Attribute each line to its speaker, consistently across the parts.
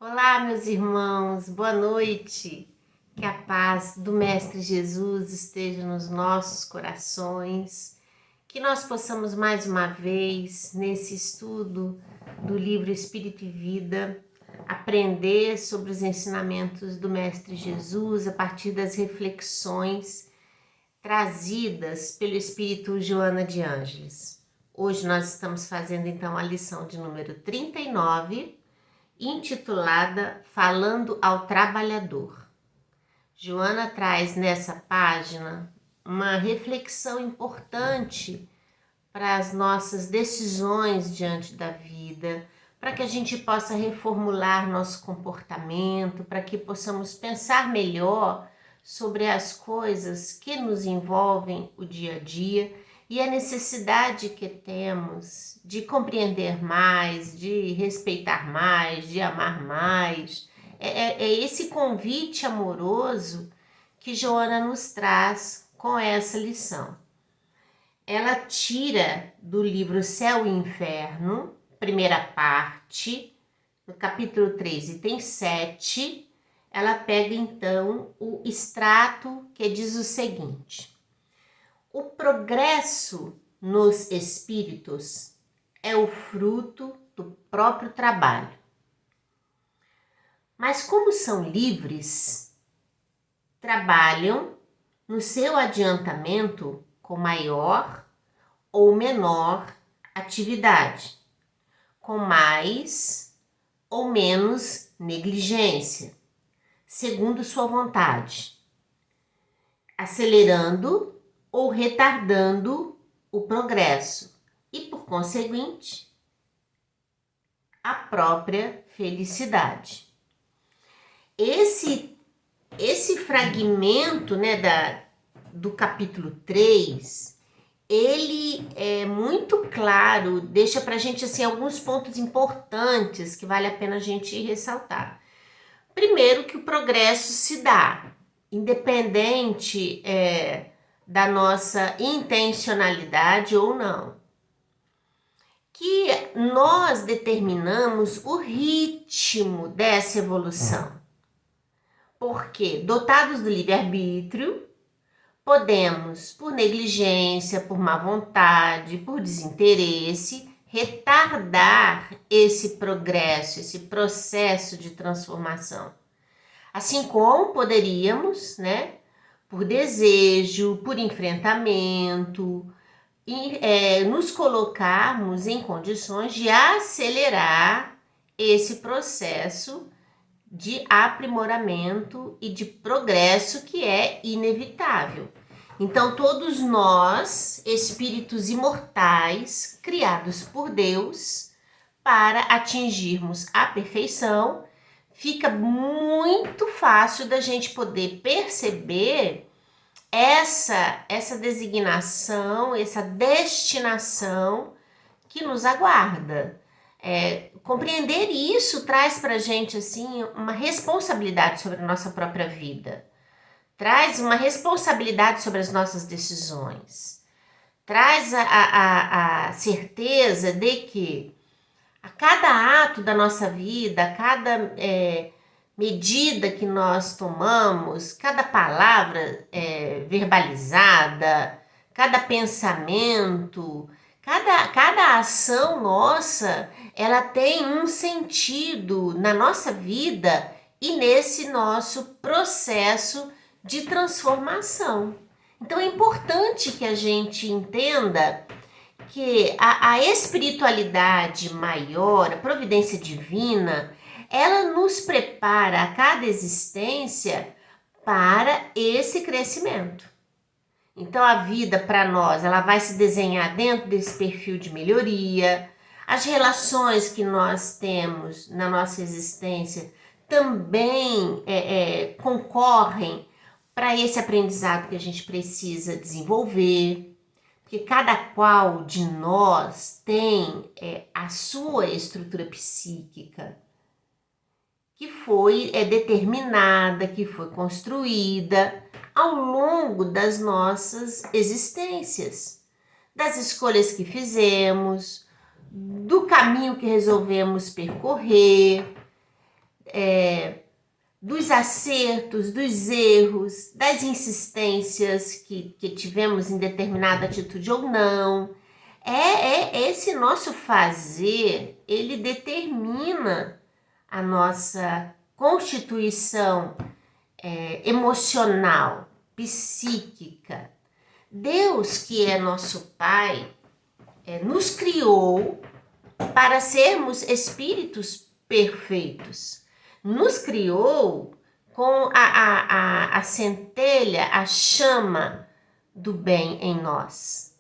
Speaker 1: Olá, meus irmãos, boa noite. Que a paz do Mestre Jesus esteja nos nossos corações, que nós possamos mais uma vez, nesse estudo do livro Espírito e Vida, aprender sobre os ensinamentos do Mestre Jesus a partir das reflexões trazidas pelo Espírito Joana de Ângeles. Hoje nós estamos fazendo então a lição de número 39, intitulada Falando ao Trabalhador. Joana traz nessa página uma reflexão importante para as nossas decisões diante da vida, para que a gente possa reformular nosso comportamento, para que possamos pensar melhor sobre as coisas que nos envolvem o dia a dia e a necessidade que temos de compreender mais, de respeitar mais, de amar mais. É esse convite amoroso que Joana nos traz com essa lição. Ela tira do livro Céu e Inferno, primeira parte, no capítulo 3, item 7, ela pega então o extrato que diz o seguinte: o progresso nos espíritos é o fruto do próprio trabalho. Mas como são livres, trabalham no seu adiantamento com maior ou menor atividade, com mais ou menos negligência, segundo sua vontade, acelerando ou retardando o progresso e, por conseguinte, a própria felicidade. Esse fragmento, do capítulo 3, ele é muito claro, deixa pra gente assim, alguns pontos importantes que vale a pena a gente ressaltar. Primeiro, que o progresso se dá, independente da nossa intencionalidade ou não. Que nós determinamos o ritmo dessa evolução. Porque, dotados do livre-arbítrio, podemos, por negligência, por má vontade, por desinteresse, retardar esse progresso, esse processo de transformação. Assim como poderíamos, por desejo, por enfrentamento, nos colocarmos em condições de acelerar esse processo de aprimoramento e de progresso que é inevitável. Então, todos nós, espíritos imortais, criados por Deus, para atingirmos a perfeição, fica muito fácil da gente poder perceber essa designação, essa destinação que nos aguarda. Compreender isso traz para a gente assim, uma responsabilidade sobre a nossa própria vida, traz uma responsabilidade sobre as nossas decisões, traz a certeza de que a cada ato da nossa vida, a cada medida que nós tomamos, cada palavra verbalizada, cada pensamento, cada ação nossa, ela tem um sentido na nossa vida e nesse nosso processo de transformação. Então é importante que a gente entenda que a espiritualidade maior, a providência divina, ela nos prepara a cada existência para esse crescimento. Então a vida para nós, ela vai se desenhar dentro desse perfil de melhoria. As relações que nós temos na nossa existência também concorrem para esse aprendizado que a gente precisa desenvolver, porque cada qual de nós tem a sua estrutura psíquica, que foi determinada, que foi construída ao longo das nossas existências, das escolhas que fizemos, do caminho que resolvemos percorrer, dos acertos, dos erros, das insistências que tivemos em determinada atitude ou não. Esse nosso fazer, ele determina a nossa constituição emocional, psíquica. Deus, que é nosso Pai, nos criou para sermos espíritos perfeitos. Nos criou com a centelha, a chama do bem em nós.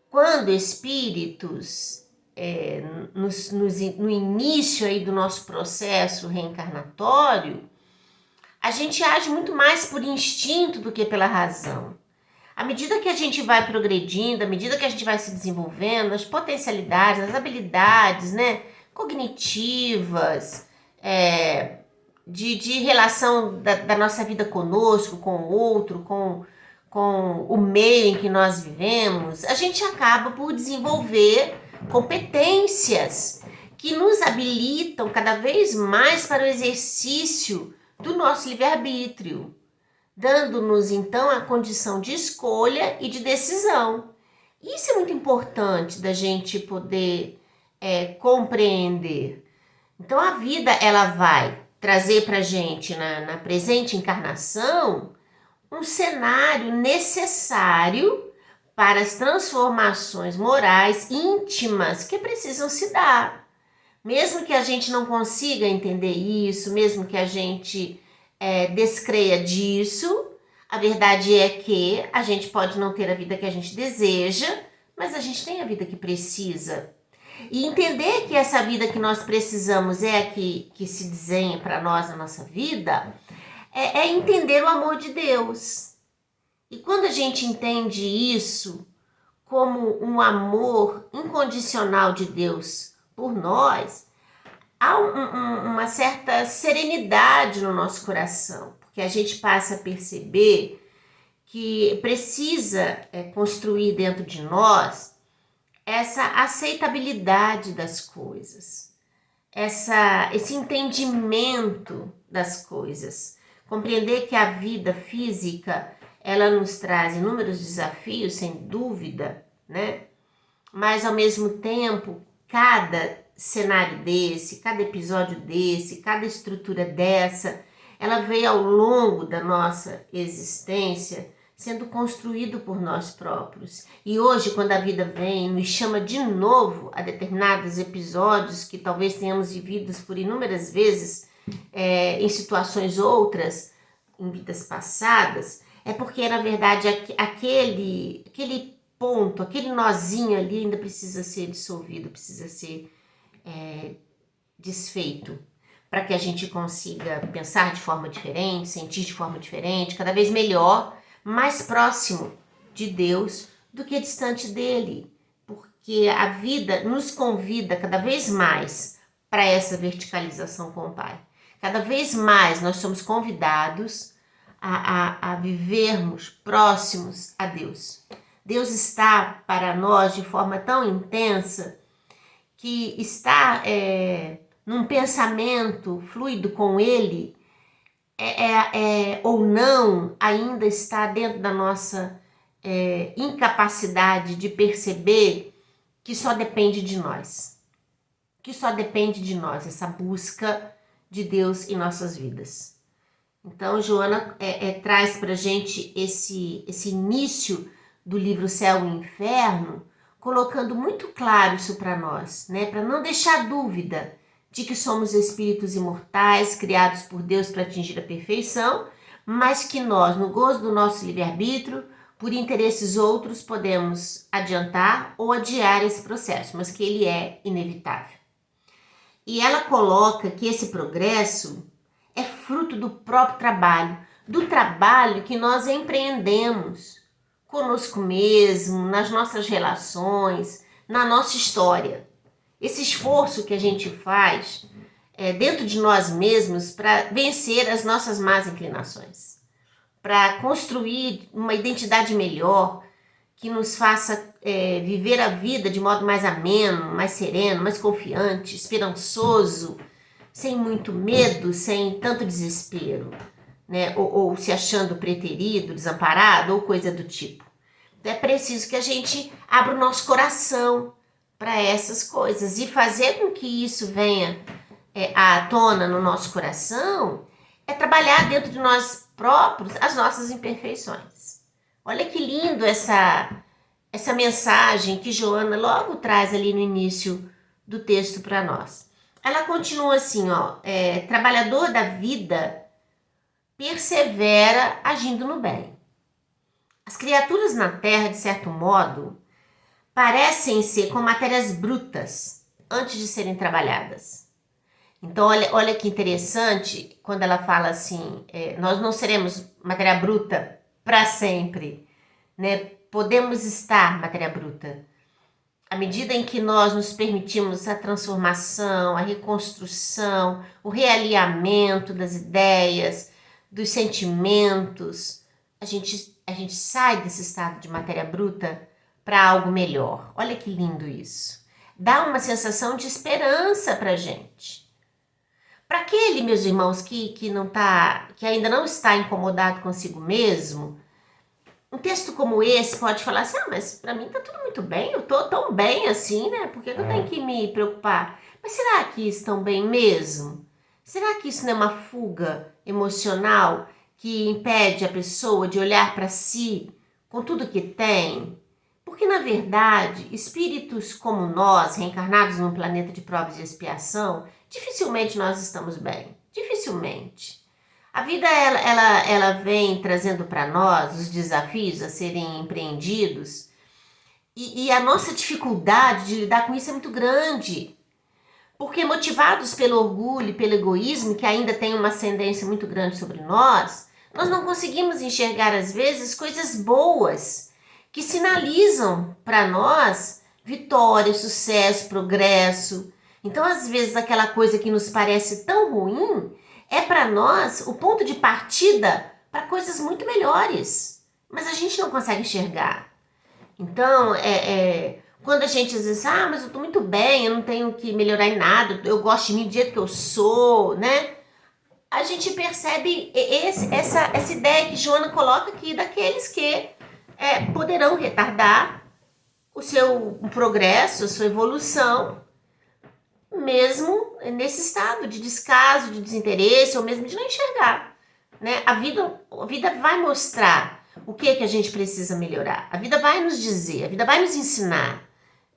Speaker 1: Quando espíritos, no início aí do nosso processo reencarnatório, a gente age muito mais por instinto do que pela razão. À medida que a gente vai progredindo, à medida que a gente vai se desenvolvendo, as potencialidades, as habilidades, né, cognitivas, de relação da nossa vida conosco, com o outro, com o meio em que nós vivemos, a gente acaba por desenvolver competências que nos habilitam cada vez mais para o exercício do nosso livre-arbítrio, dando-nos então a condição de escolha e de decisão. Isso é muito importante da gente poder compreender. Então a vida, ela vai trazer para a gente na presente encarnação um cenário necessário para as transformações morais íntimas que precisam se dar. Mesmo que a gente não consiga entender isso, mesmo que a gente descreia disso, a verdade é que a gente pode não ter a vida que a gente deseja, mas a gente tem a vida que precisa. E entender que essa vida que nós precisamos é a que se desenha para nós na nossa vida, é entender o amor de Deus. E quando a gente entende isso como um amor incondicional de Deus por nós, há uma certa serenidade no nosso coração, porque a gente passa a perceber que precisa construir dentro de nós essa aceitabilidade das coisas, esse entendimento das coisas, compreender que a vida física, ela nos traz inúmeros desafios, sem dúvida, né? Mas ao mesmo tempo, cada cenário desse, cada episódio desse, cada estrutura dessa, ela veio ao longo da nossa existência sendo construído por nós próprios. E hoje, quando a vida vem e nos chama de novo a determinados episódios que talvez tenhamos vividos por inúmeras vezes em situações outras, em vidas passadas, é porque, na verdade, aquele ponto, aquele nozinho ali ainda precisa ser dissolvido, precisa ser desfeito, para que a gente consiga pensar de forma diferente, sentir de forma diferente, cada vez melhor, mais próximo de Deus do que distante dele, porque a vida nos convida cada vez mais para essa verticalização com o Pai. Cada vez mais nós somos convidados a vivermos próximos a Deus. Deus está para nós de forma tão intensa que estar num pensamento fluido com Ele ou não ainda está dentro da nossa incapacidade de perceber que só depende de nós. Que só depende de nós, essa busca de Deus em nossas vidas. Então, Joana traz para a gente esse início do livro Céu e Inferno, colocando muito claro isso para nós, né? Para não deixar dúvida de que somos espíritos imortais, criados por Deus para atingir a perfeição, mas que nós, no gozo do nosso livre-arbítrio, por interesses outros, podemos adiantar ou adiar esse processo, mas que ele é inevitável. E ela coloca que esse progresso é fruto do próprio trabalho, do trabalho que nós empreendemos conosco mesmo, nas nossas relações, na nossa história. Esse esforço que a gente faz dentro de nós mesmos para vencer as nossas más inclinações, para construir uma identidade melhor que nos faça viver a vida de modo mais ameno, mais sereno, mais confiante, esperançoso, sem muito medo, sem tanto desespero, né? Ou se achando preterido, desamparado ou coisa do tipo. Então é preciso que a gente abra o nosso coração para essas coisas e fazer com que isso venha à tona no nosso coração é trabalhar dentro de nós próprios as nossas imperfeições. Olha que lindo essa mensagem que Joana logo traz ali no início do texto para nós. Ela continua assim, trabalhador da vida persevera agindo no bem. As criaturas na Terra, de certo modo, parecem ser como matérias brutas antes de serem trabalhadas. Então, olha que interessante quando ela fala assim, nós não seremos matéria bruta para sempre, né? Podemos estar matéria bruta. À medida em que nós nos permitimos a transformação, a reconstrução, o realinhamento das ideias, dos sentimentos, a gente sai desse estado de matéria bruta para algo melhor. Olha que lindo isso. Dá uma sensação de esperança para a gente. Para aquele, meus irmãos, que ainda não está incomodado consigo mesmo, um texto como esse pode falar assim, mas para mim tá tudo muito bem, eu tô tão bem assim, né? Por que eu tenho que me preocupar? Mas será que estão bem mesmo? Será que isso não é uma fuga emocional que impede a pessoa de olhar para si com tudo que tem? Porque, na verdade, espíritos como nós, reencarnados num planeta de provas e expiação, dificilmente nós estamos bem. Dificilmente. A vida, ela vem trazendo para nós os desafios a serem empreendidos e a nossa dificuldade de lidar com isso é muito grande. Porque motivados pelo orgulho e pelo egoísmo, que ainda tem uma ascendência muito grande sobre nós não conseguimos enxergar, às vezes, coisas boas que sinalizam para nós vitória, sucesso, progresso. Então, às vezes, aquela coisa que nos parece tão ruim é para nós o ponto de partida para coisas muito melhores. Mas a gente não consegue enxergar. Então, quando a gente às vezes, mas eu tô muito bem, eu não tenho que melhorar em nada, eu gosto de mim do jeito que eu sou, né? A gente percebe essa ideia que Joana coloca aqui daqueles que poderão retardar o seu progresso, a sua evolução, mesmo nesse estado de descaso, de desinteresse, ou mesmo de não enxergar, né? A vida vai mostrar o que a gente precisa melhorar. A vida vai nos dizer, a vida vai nos ensinar.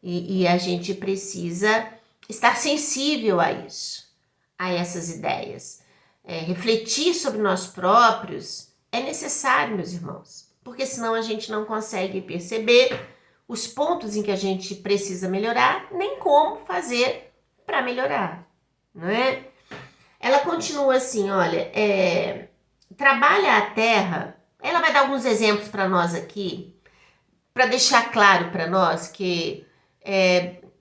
Speaker 1: E a gente precisa estar sensível a isso, a essas ideias. Refletir sobre nós próprios é necessário, meus irmãos, porque senão a gente não consegue perceber os pontos em que a gente precisa melhorar, nem como fazer para melhorar, não é? Ela continua assim, olha, trabalha a terra, ela vai dar alguns exemplos para nós aqui, para deixar claro para nós que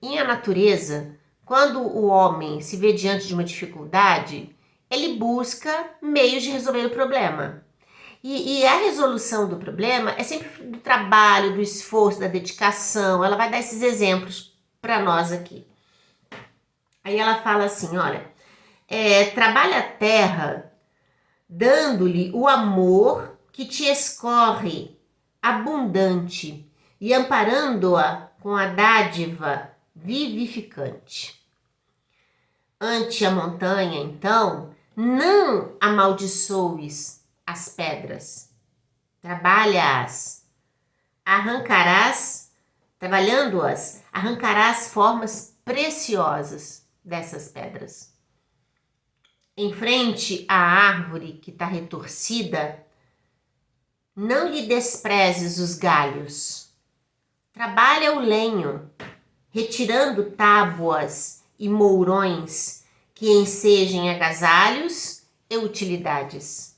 Speaker 1: em a natureza, quando o homem se vê diante de uma dificuldade, ele busca meios de resolver o problema. E a resolução do problema é sempre do trabalho, do esforço, da dedicação. Ela vai dar esses exemplos para nós aqui. Aí ela fala assim, olha, trabalha a terra dando-lhe o amor que te escorre abundante e amparando-a com a dádiva vivificante. Ante a montanha, então, não amaldiçoes as pedras, trabalha-as, trabalhando-as, arrancarás formas preciosas dessas pedras. Em frente à árvore que está retorcida, não lhe desprezes os galhos, trabalha o lenho, retirando tábuas e mourões que ensejem agasalhos e utilidades.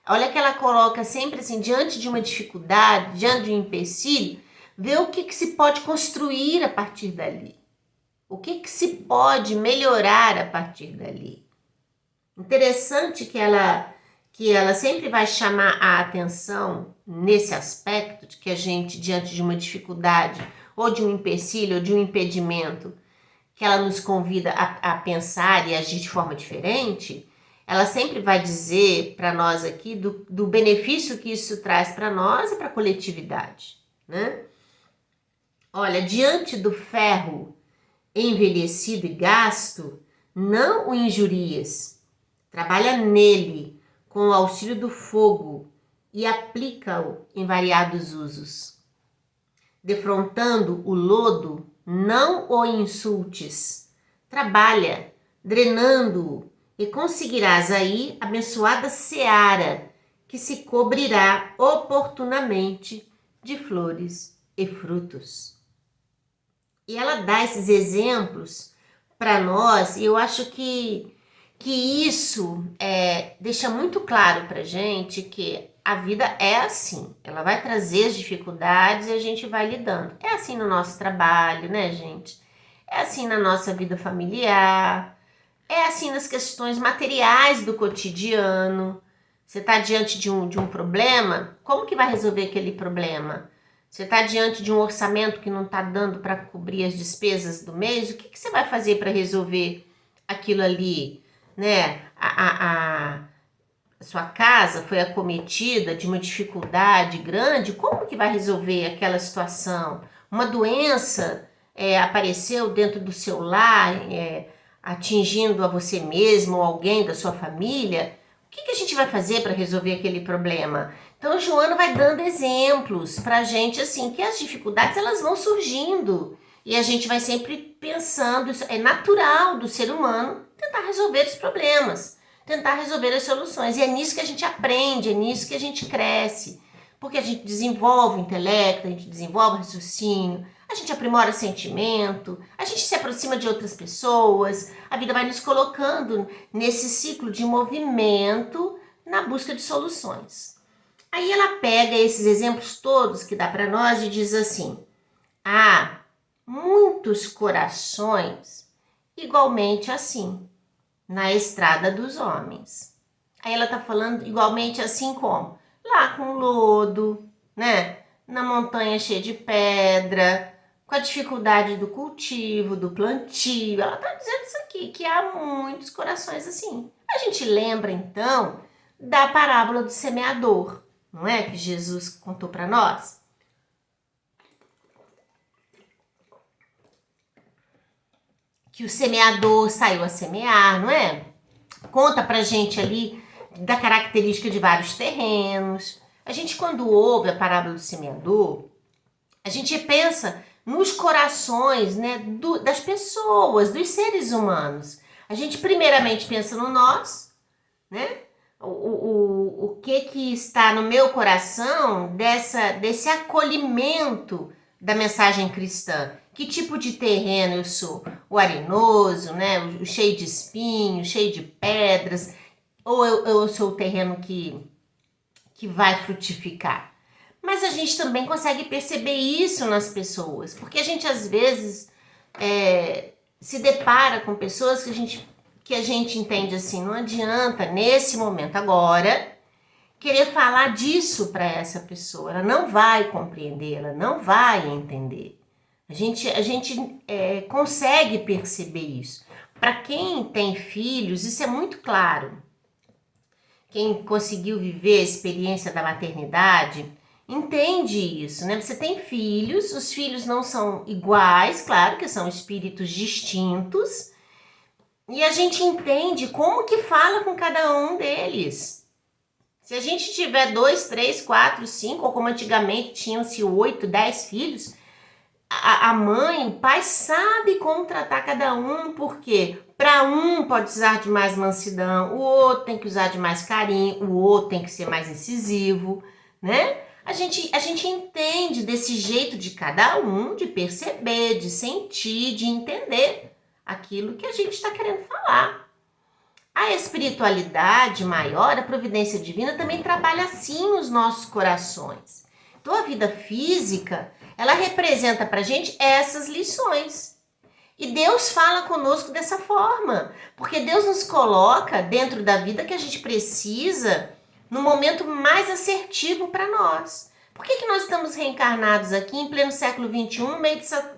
Speaker 1: Olha que ela coloca sempre assim, diante de uma dificuldade, diante de um empecilho, vê o que se pode construir a partir dali. O que se pode melhorar a partir dali. Interessante que ela sempre vai chamar a atenção nesse aspecto de que a gente, diante de uma dificuldade, ou de um empecilho, ou de um impedimento, que ela nos convida a pensar e agir de forma diferente, ela sempre vai dizer para nós aqui do benefício que isso traz para nós e para a coletividade, né? Olha, diante do ferro envelhecido e gasto, não o injurias, trabalha nele com o auxílio do fogo e aplica-o em variados usos. Defrontando o lodo, não o insultes, trabalha, drenando-o, e conseguirás aí abençoada seara, que se cobrirá oportunamente de flores e frutos. E ela dá esses exemplos para nós, e eu acho que isso deixa muito claro para gente que a vida é assim, ela vai trazer as dificuldades e a gente vai lidando. É assim no nosso trabalho, né, gente? É assim na nossa vida familiar, é assim nas questões materiais do cotidiano. Você está diante de um problema, como que vai resolver aquele problema? Você está diante de um orçamento que não está dando para cobrir as despesas do mês, o que você vai fazer para resolver aquilo ali, né? A sua casa foi acometida de uma dificuldade grande, como que vai resolver aquela situação? Uma doença apareceu dentro do seu lar, atingindo a você mesmo ou alguém da sua família, o que a gente vai fazer para resolver aquele problema? Então, o Joana vai dando exemplos para a gente, assim, que as dificuldades elas vão surgindo e a gente vai sempre pensando, isso é natural do ser humano tentar resolver os problemas, tentar resolver as soluções. E é nisso que a gente aprende, é nisso que a gente cresce, porque a gente desenvolve o intelecto, a gente desenvolve o raciocínio, a gente aprimora sentimento, a gente se aproxima de outras pessoas, a vida vai nos colocando nesse ciclo de movimento na busca de soluções. Aí ela pega esses exemplos todos que dá para nós e diz assim: há muitos corações igualmente assim na estrada dos homens. Aí ela tá falando igualmente assim como? Lá com lodo, né? Na montanha cheia de pedra, com a dificuldade do cultivo, do plantio. Ela tá dizendo isso aqui, que há muitos corações assim. A gente lembra então da parábola do semeador, não é? Que Jesus contou para nós. Que o semeador saiu a semear, não é? Conta pra gente ali da característica de vários terrenos. A gente, quando ouve a parábola do semeador, a gente pensa nos corações, né, das pessoas, dos seres humanos. A gente primeiramente pensa no nós, né? O que está no meu coração desse acolhimento da mensagem cristã. Que tipo de terreno eu sou? O arenoso, né? O cheio de espinhos, cheio de pedras? Ou eu sou o terreno que vai frutificar? Mas a gente também consegue perceber isso nas pessoas, porque a gente às vezes se depara com pessoas que a gente entende assim, não adianta nesse momento agora querer falar disso para essa pessoa, ela não vai compreender, ela não vai entender. A gente consegue perceber isso. Para quem tem filhos, isso é muito claro. Quem conseguiu viver a experiência da maternidade entende isso, né? Você tem filhos, os filhos não são iguais, claro que são espíritos distintos, e a gente entende como que fala com cada um deles. Se a gente tiver 2, 3, 4, 5, ou como antigamente tinham-se 8, 10 filhos, a mãe, o pai sabe como tratar cada um, porque para um pode usar de mais mansidão, o outro tem que usar de mais carinho, o outro tem que ser mais incisivo, né? A gente entende desse jeito de cada um, de perceber, de sentir, de entender aquilo que a gente está querendo falar. A espiritualidade maior, a providência divina, também trabalha assim nos nossos corações. Então a vida física, ela representa pra gente essas lições. E Deus fala conosco dessa forma, porque Deus nos coloca dentro da vida que a gente precisa no momento mais assertivo para nós. Por que nós estamos reencarnados aqui em pleno século XXI, no meio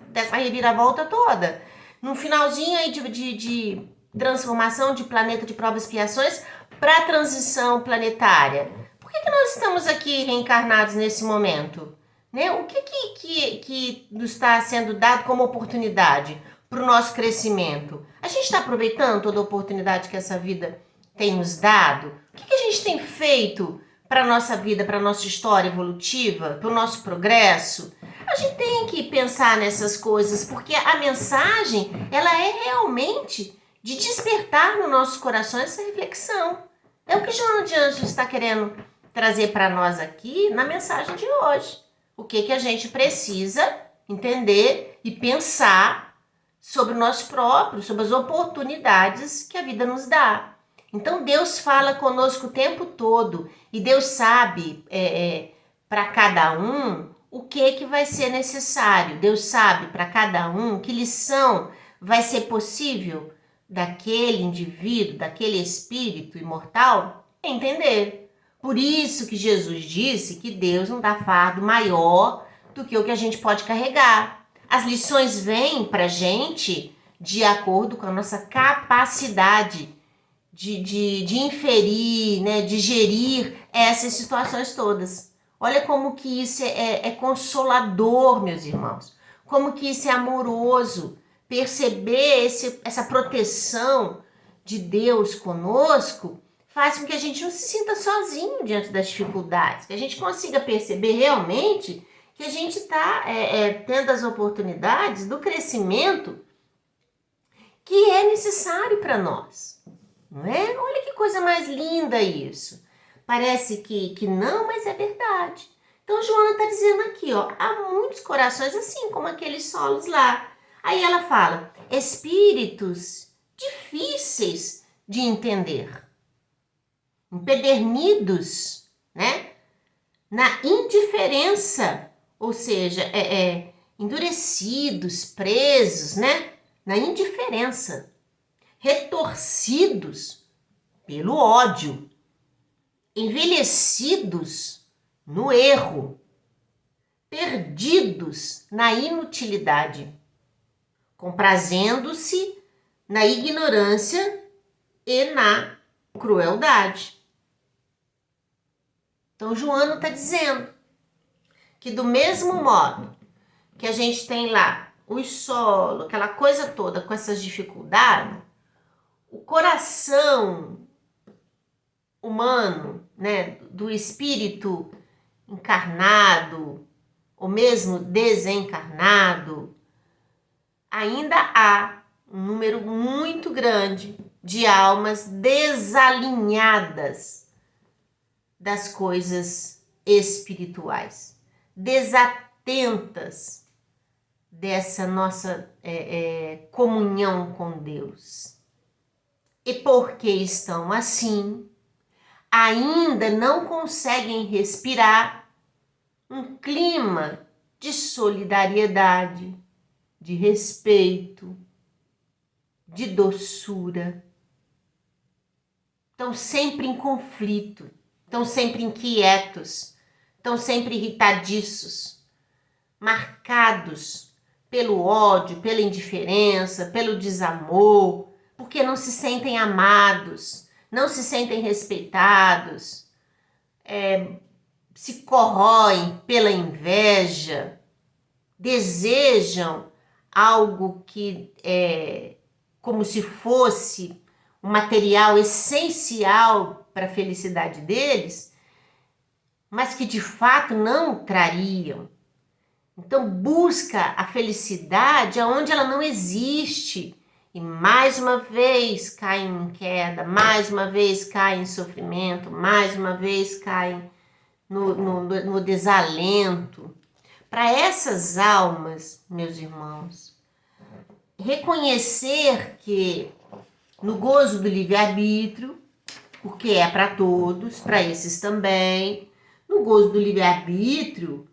Speaker 1: dessa reviravolta toda? num finalzinho aí de transformação de planeta de provas e expiações para a transição planetária. Por que nós estamos aqui reencarnados nesse momento? Né? O que nos está sendo dado como oportunidade para o nosso crescimento? A gente está aproveitando toda a oportunidade que essa vida tem nos dado? O que a gente tem feito para a nossa vida, para a nossa história evolutiva, para o nosso progresso? A gente tem que pensar nessas coisas, porque a mensagem, ela é realmente de despertar no nosso coração essa reflexão. É o que Joana de Ângeles está querendo trazer para nós aqui na mensagem de hoje. O que a gente precisa entender e pensar sobre nós próprios, sobre as oportunidades que a vida nos dá. Então Deus fala conosco o tempo todo e Deus sabe para cada um o que vai ser necessário. Deus sabe para cada um que lição vai ser possível daquele indivíduo, daquele espírito imortal entender. Por isso que Jesus disse que Deus não dá fardo maior do que o que a gente pode carregar. As lições vêm para a gente de acordo com a nossa capacidade de inferir, né, de gerir essas situações todas. Olha como que isso é consolador, meus irmãos. Como que isso é amoroso. Perceber essa proteção de Deus conosco faz com que a gente não se sinta sozinho diante das dificuldades, que a gente consiga perceber realmente que a gente está tendo as oportunidades do crescimento que é necessário para nós, não é? Olha que coisa mais linda isso. Parece que não, mas é verdade. Então Joana está dizendo aqui, ó, há muitos corações assim como aqueles solos lá. Aí ela fala, espíritos difíceis de entender, empedernidos, né, na indiferença, ou seja, endurecidos, presos, né, na indiferença, retorcidos pelo ódio, envelhecidos no erro, perdidos na inutilidade, comprazendo-se na ignorância e na crueldade. Então, Joana está dizendo que do mesmo modo que a gente tem lá o solo, aquela coisa toda com essas dificuldades, o coração humano, né, do espírito encarnado, ou mesmo desencarnado, ainda há um número muito grande de almas desalinhadas das coisas espirituais, desatentas dessa nossa comunhão com Deus. E porque estão assim, ainda não conseguem respirar um clima de solidariedade, de respeito, de doçura. Estão sempre em conflito, estão sempre inquietos, estão sempre irritadiços, marcados pelo ódio, pela indiferença, pelo desamor, porque não se sentem amados, não se sentem respeitados, se corroem pela inveja, desejam algo que é como se fosse um material essencial para a felicidade deles, mas que de fato não trariam. Então busca a felicidade onde ela não existe. E mais uma vez caem em queda, mais uma vez caem em sofrimento, mais uma vez caem no desalento. Para essas almas, meus irmãos, reconhecer que no gozo do livre-arbítrio, porque é para todos, para esses também, no gozo do livre-arbítrio,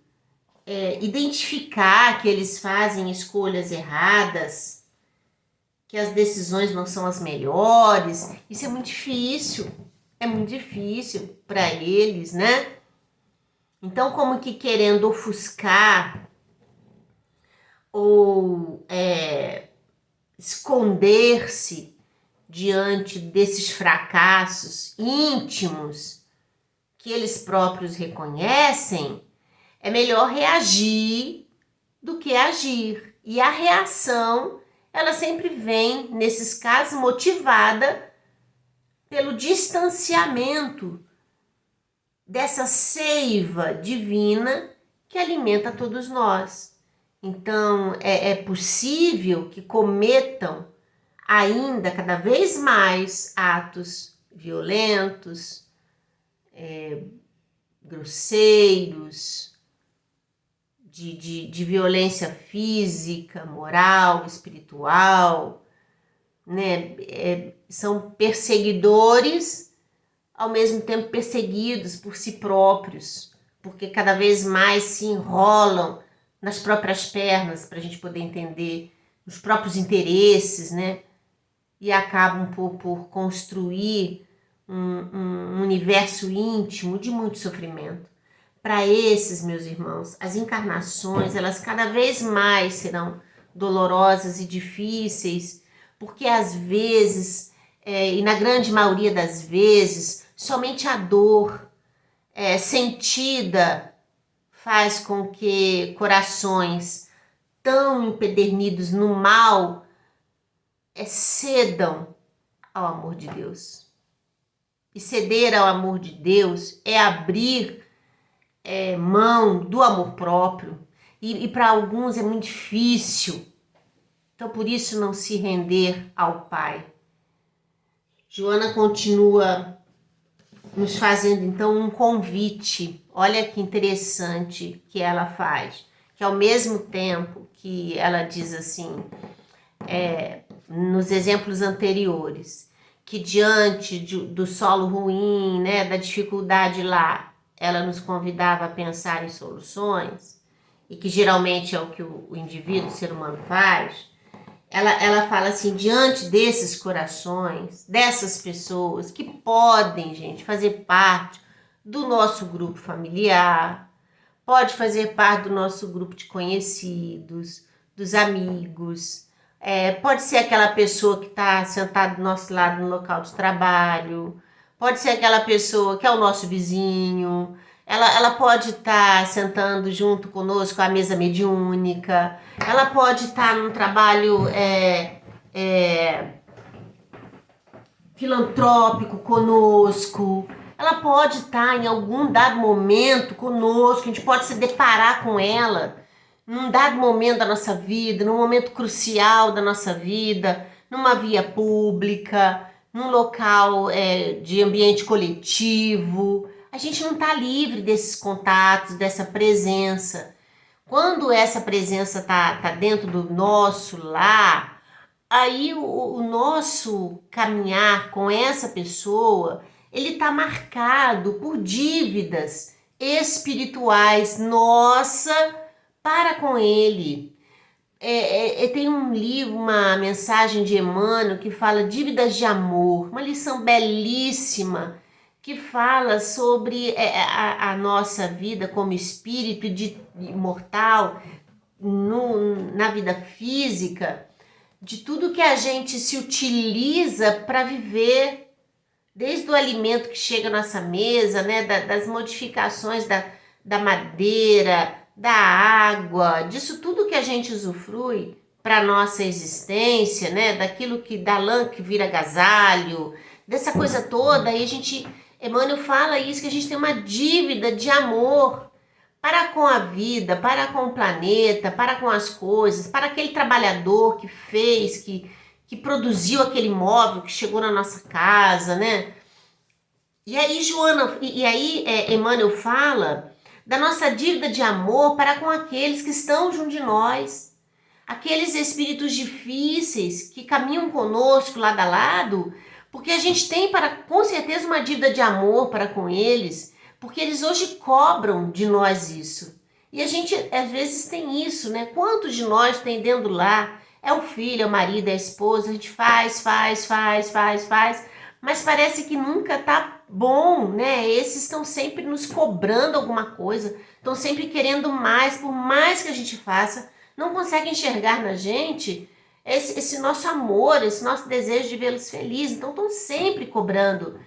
Speaker 1: identificar que eles fazem escolhas erradas, que as decisões não são as melhores, isso é muito difícil para eles, né? Então, como que querendo ofuscar ou esconder-se diante desses fracassos íntimos que eles próprios reconhecem, é melhor reagir do que agir. E a reação, ela sempre vem, nesses casos, motivada pelo distanciamento dessa seiva divina que alimenta todos nós. Então, é possível que cometam ainda cada vez mais atos violentos, grosseiros, de violência física, moral, espiritual, né? São perseguidores, ao mesmo tempo perseguidos por si próprios, porque cada vez mais se enrolam nas próprias pernas, para a gente poder entender, os próprios interesses, né? E acabam por construir um universo íntimo de muito sofrimento. Para esses, meus irmãos, as encarnações, elas cada vez mais serão dolorosas e difíceis, porque às vezes, e na grande maioria das vezes, somente a dor sentida faz com que corações tão empedernidos no mal cedam ao amor de Deus. E ceder ao amor de Deus é abrir mão do amor próprio. E para alguns é muito difícil. Então, por isso, não se render ao Pai. Joana continua nos fazendo, então, um convite. Olha que interessante que ela faz. Que ao mesmo tempo que ela diz assim, nos exemplos anteriores, que diante do solo ruim, né, da dificuldade lá, ela nos convidava a pensar em soluções, e que geralmente é o que o indivíduo, o ser humano faz. Ela fala assim, diante desses corações, dessas pessoas que podem, gente, fazer parte do nosso grupo familiar, pode fazer parte do nosso grupo de conhecidos, dos amigos, pode ser aquela pessoa que está sentada do nosso lado no local de trabalho, pode ser aquela pessoa que é o nosso vizinho, ela pode estar sentando junto conosco à mesa mediúnica, ela pode estar num trabalho filantrópico conosco, ela pode estar em algum dado momento conosco, a gente pode se deparar com ela num dado momento da nossa vida, num momento crucial da nossa vida, numa via pública, num local de ambiente coletivo. A gente não está livre desses contatos, dessa presença. Quando essa presença tá dentro do nosso lar, aí o nosso caminhar com essa pessoa, ele está marcado por dívidas espirituais, para com ele. Tem um livro, uma mensagem de Emmanuel que fala dívidas de amor, uma lição belíssima que fala sobre a nossa vida como espírito imortal na vida física, de tudo que a gente se utiliza para viver, desde o alimento que chega à nossa mesa, né, das modificações da madeira, da água, disso tudo que a gente usufrui para nossa existência, né, daquilo da lã que vira agasalho, dessa coisa toda. Aí Emmanuel fala isso, que a gente tem uma dívida de amor para com a vida, para com o planeta, para com as coisas, para aquele trabalhador que fez, que produziu aquele móvel que chegou na nossa casa, né? E aí Emmanuel fala da nossa dívida de amor para com aqueles que estão junto de nós, aqueles espíritos difíceis que caminham conosco lado a lado, porque a gente tem com certeza uma dívida de amor para com eles, porque eles hoje cobram de nós isso. E a gente às vezes tem isso, né? Quantos de nós tem dentro do lar? É o filho, é o marido, é a esposa, a gente faz, mas parece que nunca tá bom, né? Esses estão sempre nos cobrando alguma coisa, estão sempre querendo mais, por mais que a gente faça, não conseguem enxergar na gente esse nosso amor, esse nosso desejo de vê-los felizes. Então, estão sempre cobrando.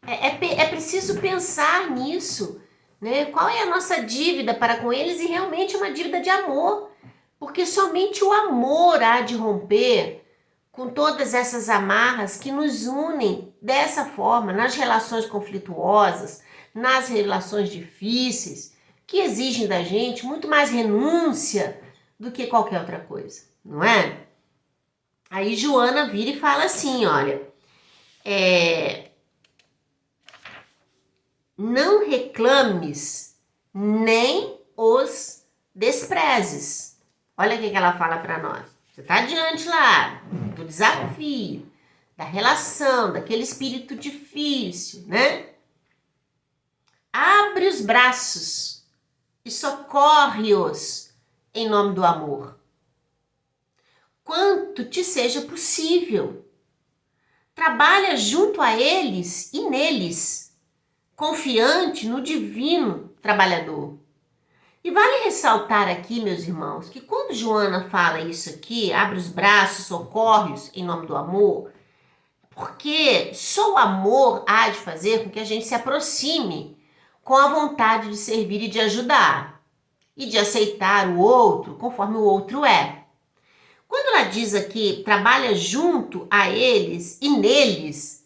Speaker 1: É preciso pensar nisso, né? Qual é a nossa dívida para com eles? E realmente é uma dívida de amor, porque somente o amor há de romper com todas essas amarras que nos unem dessa forma, nas relações conflituosas, nas relações difíceis, que exigem da gente muito mais renúncia do que qualquer outra coisa, não é? Aí Joana vira e fala assim, olha, não reclames nem os desprezes. Olha o que ela fala para nós. Você está diante lá do desafio, da relação, daquele espírito difícil, né? Abre os braços e socorre-os em nome do amor. Quanto te seja possível. Trabalha junto a eles e neles, confiante no divino trabalhador. E vale ressaltar aqui, meus irmãos, que quando Joana fala isso aqui, abre os braços, socorre-os em nome do amor, porque só o amor há de fazer com que a gente se aproxime com a vontade de servir e de ajudar, e de aceitar o outro conforme o outro é. Quando ela diz aqui, trabalha junto a eles e neles,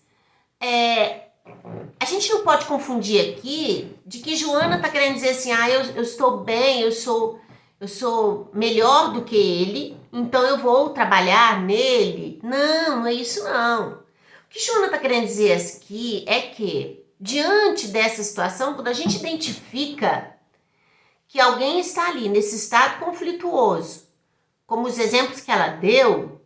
Speaker 1: a gente não pode confundir aqui de que Joana está querendo dizer assim, eu estou bem, eu sou melhor do que ele, então eu vou trabalhar nele. Não, não é isso não. O que Joana está querendo dizer aqui é que, diante dessa situação, quando a gente identifica que alguém está ali nesse estado conflituoso, como os exemplos que ela deu,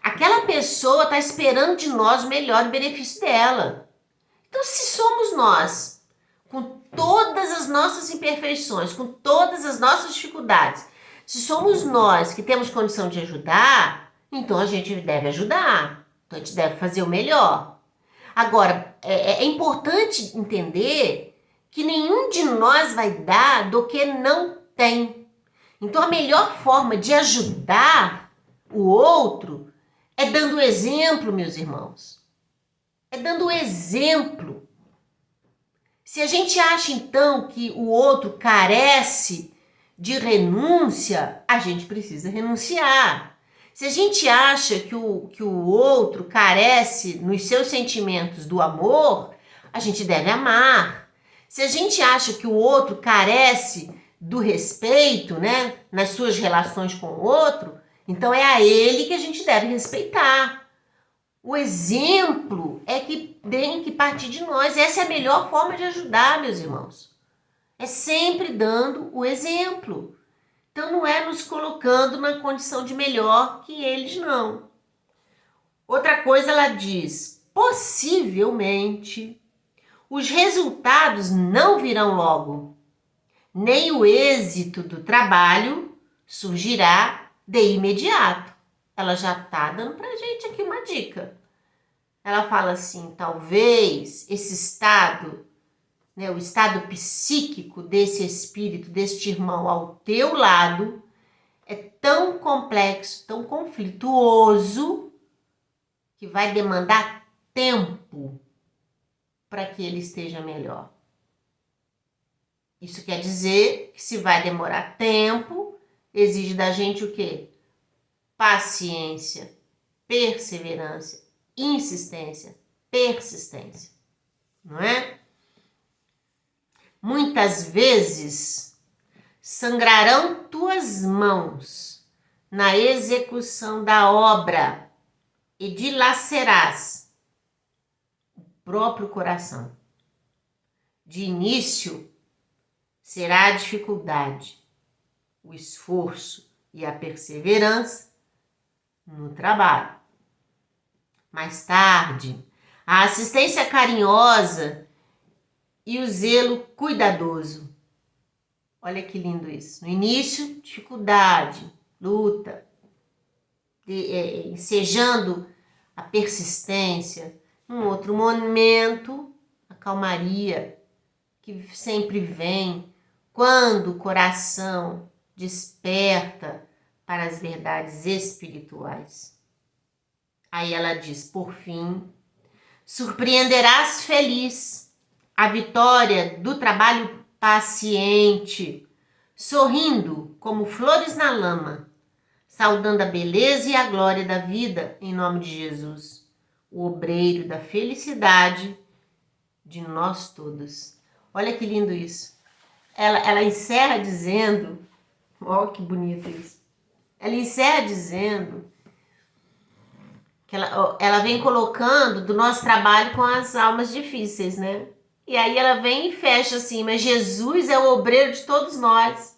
Speaker 1: aquela pessoa está esperando de nós o melhor benefício dela. Então, se somos nós, com todas as nossas imperfeições, com todas as nossas dificuldades, se somos nós que temos condição de ajudar, então a gente deve ajudar. Então, a gente deve fazer o melhor. Agora, é importante entender que nenhum de nós vai dar do que não tem. Então, a melhor forma de ajudar o outro é dando exemplo, meus irmãos. É dando exemplo. Se a gente acha, então, que o outro carece de renúncia, a gente precisa renunciar. Se a gente acha que o outro carece nos seus sentimentos do amor, a gente deve amar. Se a gente acha que o outro carece do respeito, né, nas suas relações com o outro, então é a ele que a gente deve respeitar. O exemplo é que tem que partir de nós. Essa é a melhor forma de ajudar, meus irmãos. É sempre dando o exemplo. Então não é nos colocando na condição de melhor que eles, não. Outra coisa ela diz, possivelmente os resultados não virão logo, nem o êxito do trabalho surgirá de imediato. Ela já está dando pra gente aqui uma dica. Ela fala assim, talvez esse estado, né, o estado psíquico desse espírito, deste irmão ao teu lado, é tão complexo, tão conflituoso, que vai demandar tempo para que ele esteja melhor. Isso quer dizer que se vai demorar tempo, exige da gente o quê? Paciência, perseverança, insistência, persistência, não é? Muitas vezes sangrarão tuas mãos na execução da obra e dilacerás o próprio coração. De início será a dificuldade, o esforço e a perseverança no trabalho. Mais tarde, a assistência carinhosa e o zelo cuidadoso. Olha que lindo isso. No início, dificuldade, luta, ensejando a persistência. Num outro momento, a calmaria que sempre vem quando o coração desperta para as verdades espirituais. Aí ela diz: por fim, surpreenderás feliz a vitória do trabalho paciente, sorrindo como flores na lama, saudando a beleza e a glória da vida em nome de Jesus, o obreiro da felicidade de nós todos. Olha que lindo isso. Ela encerra dizendo, ó, que bonito isso. Ela encerra dizendo que ela vem colocando do nosso trabalho com as almas difíceis, né? E aí ela vem e fecha assim: mas Jesus é o obreiro de todos nós.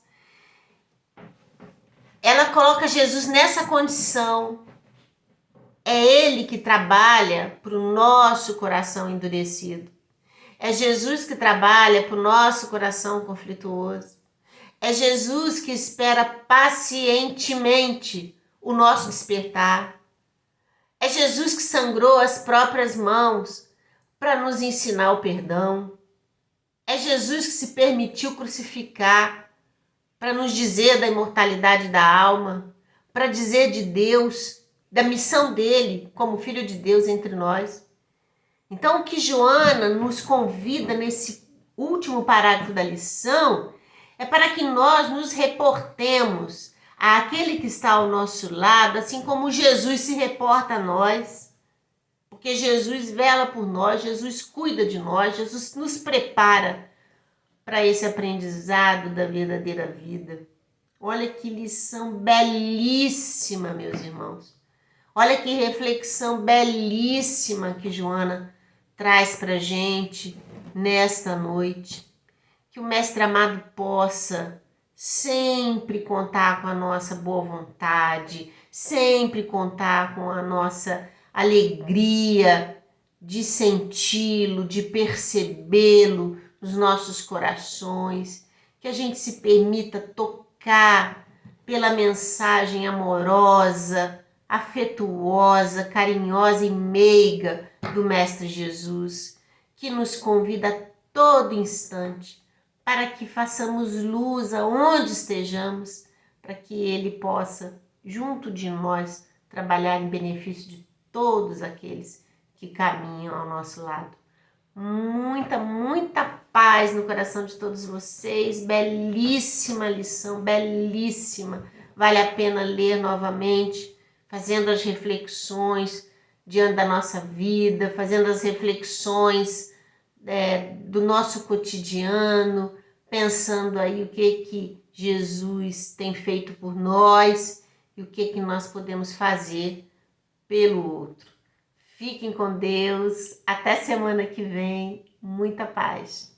Speaker 1: Ela coloca Jesus nessa condição. É Ele que trabalha para o nosso coração endurecido. É Jesus que trabalha para o nosso coração conflituoso. É Jesus que espera pacientemente o nosso despertar. É Jesus que sangrou as próprias mãos para nos ensinar o perdão. É Jesus que se permitiu crucificar para nos dizer da imortalidade da alma, para dizer de Deus, da missão dele como Filho de Deus entre nós. Então, o que Joana nos convida nesse último parágrafo da lição é para que nós nos reportemos àquele que está ao nosso lado, assim como Jesus se reporta a nós, porque Jesus vela por nós, Jesus cuida de nós, Jesus nos prepara para esse aprendizado da verdadeira vida. Olha que lição belíssima, meus irmãos. Olha que reflexão belíssima que Joana traz para a gente nesta noite. Que o Mestre amado possa sempre contar com a nossa boa vontade, sempre contar com a nossa alegria de senti-lo, de percebê-lo nos nossos corações, que a gente se permita tocar pela mensagem amorosa, afetuosa, carinhosa e meiga do Mestre Jesus, que nos convida a todo instante para que façamos luz aonde estejamos, para que Ele possa, junto de nós, trabalhar em benefício de todos aqueles que caminham ao nosso lado. Muita, muita paz no coração de todos vocês. Belíssima lição, belíssima. Vale a pena ler novamente, fazendo as reflexões diante da nossa vida, fazendo as reflexões do nosso cotidiano, pensando aí o que Jesus tem feito por nós e o que nós podemos fazer pelo outro. Fiquem com Deus. Até semana que vem. Muita paz.